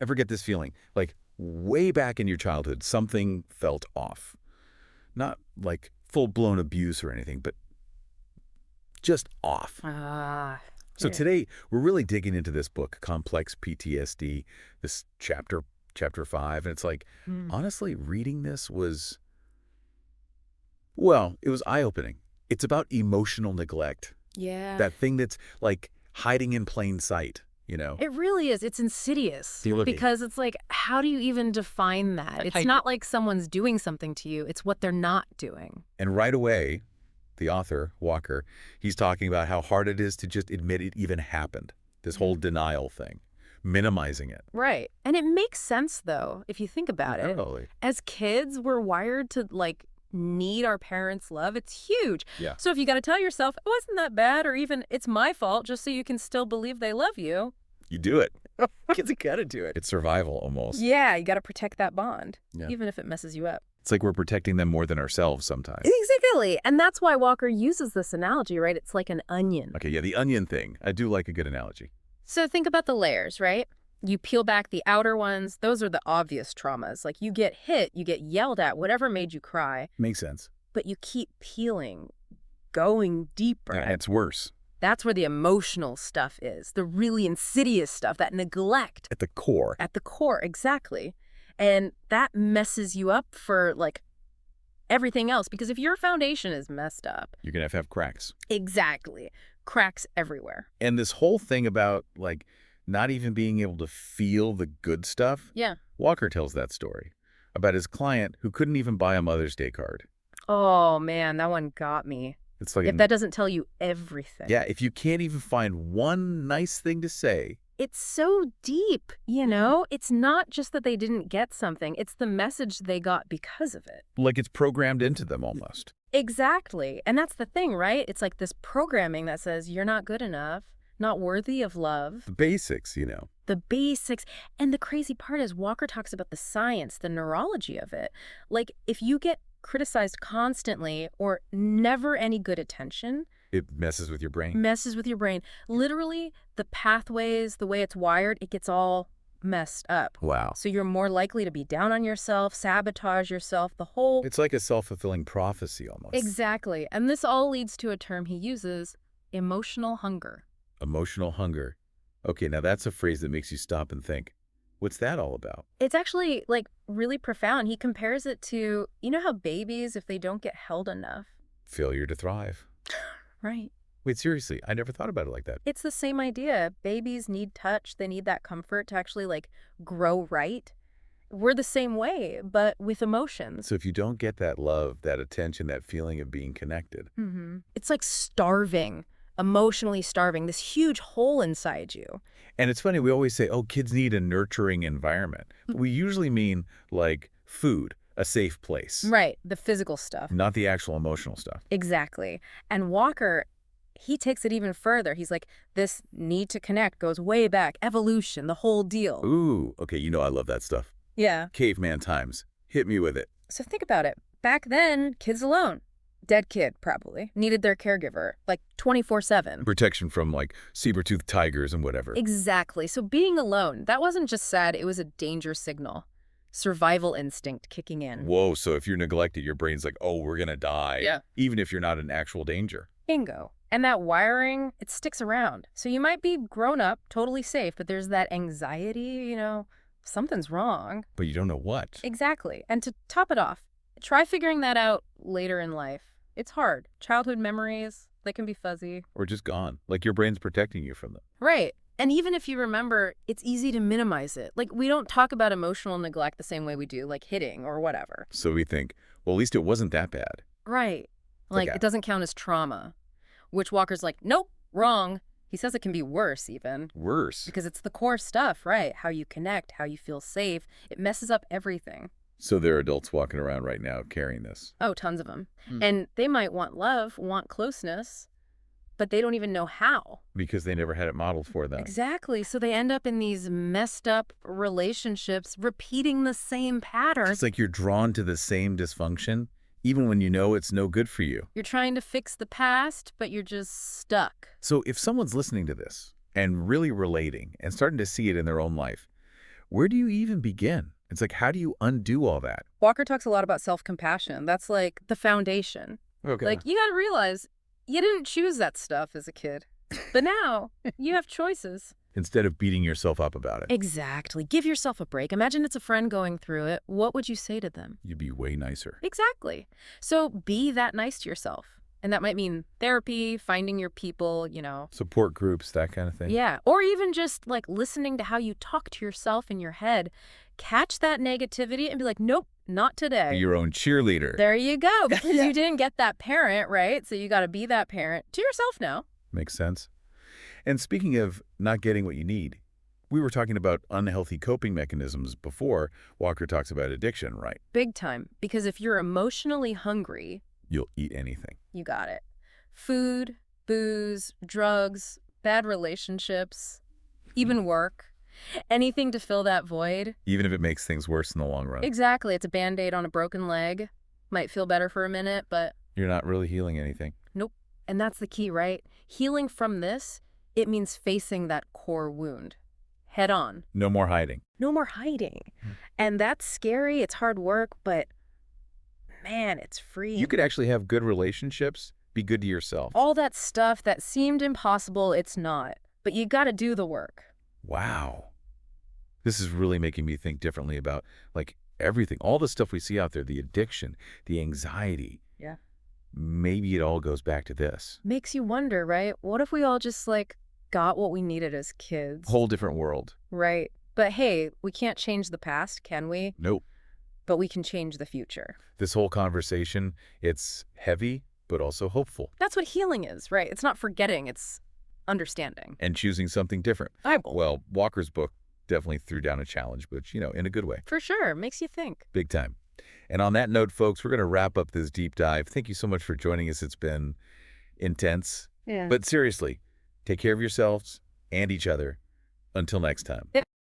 Ever get this feeling? Like, way back in your childhood, something felt off. Not like full-blown abuse or anything, but just off. So Yeah. today, we're really digging into this book, Complex PTSD, this chapter 5, and it's like, honestly, reading this was, well, it was eye-opening. It's about emotional neglect, Yeah. that thing that's like hiding in plain sight, It really is. It's insidious. Feel it. Because it's like, how do you even define that? It's not like someone's doing something to you. It's what they're not doing. And right away, the author, Walker, he's talking about how hard it is to just admit it even happened. This whole denial thing, minimizing it. Right. And it makes sense, though, if you think about it. Totally. As kids, we're wired to, like, need our parents' love. It's huge. Yeah. So if you got to tell yourself, it wasn't that bad, or even it's my fault, just so you can still believe they love you. You do it. Kids got to do it. It's survival almost. Yeah, you got to protect that bond, Yeah. even if it messes you up. It's like we're protecting them more than ourselves sometimes. Exactly. And that's why Walker uses this analogy, right? It's like an onion. Okay, yeah, the onion thing. I do like a good analogy. So think about the layers, right? You peel back the outer ones. Those are the obvious traumas. Like you get hit, you get yelled at, whatever made you cry. Makes sense. But you keep peeling, going deeper. And it's worse. That's where the emotional stuff is, the really insidious stuff, that neglect. At the core. At the core, exactly. And that messes you up for, like, everything else. Because if your foundation is messed up... You're going to have cracks. Exactly. Cracks everywhere. And this whole thing about, like, not even being able to feel the good stuff. Yeah. Walker tells that story about his client who couldn't even buy a Mother's Day card. Oh, man, that one got me. It's like... If that doesn't tell you everything. Yeah, if you can't even find one nice thing to say... It's so deep, you know? It's not just that they didn't get something. It's the message they got because of it. Like it's programmed into them almost. Exactly. And that's the thing, right? It's like this programming that says you're not good enough, not worthy of love. The basics, The basics. And the crazy part is Walker talks about the science, the neurology of it. Like if you get criticized constantly or never any good attention... It messes with your brain. Messes with your brain. Literally, the pathways, the way it's wired, it gets all messed up. Wow. So you're more likely to be down on yourself, sabotage yourself, the whole... It's like a self-fulfilling prophecy almost. Exactly. And this all leads to a term he uses, emotional hunger. Emotional hunger. Okay, now that's a phrase that makes you stop and think. What's that all about? It's actually, like, really profound. He compares it to, you know how babies, if they don't get held enough... Failure to thrive. Right. Wait, seriously, I never thought about it like that. It's the same idea. Babies need touch. They need that comfort to actually, like, grow right. We're the same way, but with emotions. So if you don't get that love, that attention, that feeling of being connected. It's like starving, emotionally starving, this huge hole inside you. And it's funny, we always say, oh, kids need a nurturing environment. We usually mean, like, food. A safe place. Right, the physical stuff. Not the actual emotional stuff. Exactly. And Walker, he takes it even further. He's like, this need to connect goes way back, evolution, the whole deal. Ooh, okay, I love that stuff. Yeah. Caveman times. Hit me with it. So think about it. Back then, kids alone. Dead kid, probably. Needed their caregiver, like 24/7. Protection from, like, saber-toothed tigers and whatever. Exactly. So being alone, that wasn't just sad, it was a danger signal. Survival instinct kicking in. Whoa, so if you're neglected, your brain's like, oh, we're gonna die. Yeah. Even if you're not in actual danger. Bingo. And that wiring, it sticks around. So you might be grown up, totally safe, but there's that anxiety, something's wrong. But you don't know what. Exactly. And to top it off, try figuring that out later in life. It's hard. Childhood memories, they can be fuzzy. Or just gone. Like your brain's protecting you from them. Right. And even if you remember, it's easy to minimize it. Like, we don't talk about emotional neglect the same way we do, like hitting or whatever. So we think, well, at least it wasn't that bad. Right. Like, it doesn't count as trauma. Which Walker's like, nope, wrong. He says it can be worse, even. Worse? Because it's the core stuff, right? How you connect, how you feel safe. It messes up everything. So there are adults walking around right now carrying this. Oh, tons of them. And they might want love, want closeness, but they don't even know how. Because they never had it modeled for them. Exactly. So they end up in these messed up relationships, repeating the same pattern. It's like you're drawn to the same dysfunction, even when you know it's no good for you. You're trying to fix the past, but you're just stuck. So if someone's listening to this and really relating and starting to see it in their own life, Where do you even begin? It's like, how do you undo all that? Walker talks a lot about self-compassion. That's like the foundation. Okay. Like, you gotta realize you didn't choose that stuff as a kid. But now you have choices. Instead of beating yourself up about it, Exactly. Give yourself a break. Imagine it's a friend going through it. What would you say to them? you'd be way nicer. Exactly. So be that nice to yourself. And that might mean therapy, finding your people, Support groups, that kind of thing. Yeah. Or even just like listening to how you talk to yourself in your head. Catch that negativity and be like, nope, not today. Be your own cheerleader. There you go. Because you didn't get that parent, right? So you got to be that parent to yourself now. Makes sense. And speaking of not getting what you need, we were talking about unhealthy coping mechanisms before. Walker talks about addiction, right? Big time. Because if you're emotionally hungry, You'll eat anything. you got it. Food, booze, drugs, bad relationships, even work. Anything to fill that void. Even if it makes things worse in the long run. Exactly. It's a Band-Aid on a broken leg. Might feel better for a minute, but You're not really healing anything. nope. And that's the key, right? Healing from this, it means facing that core wound head on. No more hiding. No more hiding. And that's scary. It's hard work, but man, it's freeing. You could actually have good relationships, be good to yourself. All that stuff that seemed impossible, it's not. But you got to do the work. Wow. This is really making me think differently about, like, everything. All the stuff we see out there, the addiction, the anxiety. Yeah. Maybe it all goes back to this. Makes you wonder, right? What if we all just, got what we needed as kids? Whole different world. Right. But hey, we can't change the past, can we? Nope. But we can change the future. This whole conversation, it's heavy, but also hopeful. That's what healing is, right? It's not forgetting, it's understanding. And choosing something different. Well, Walker's book definitely threw down a challenge, but, in a good way. For sure. Makes you think. Big time. And on that note, folks, we're going to wrap up this deep dive. Thank you so much for joining us. It's been intense. Yeah. But seriously, take care of yourselves and each other. Until next time.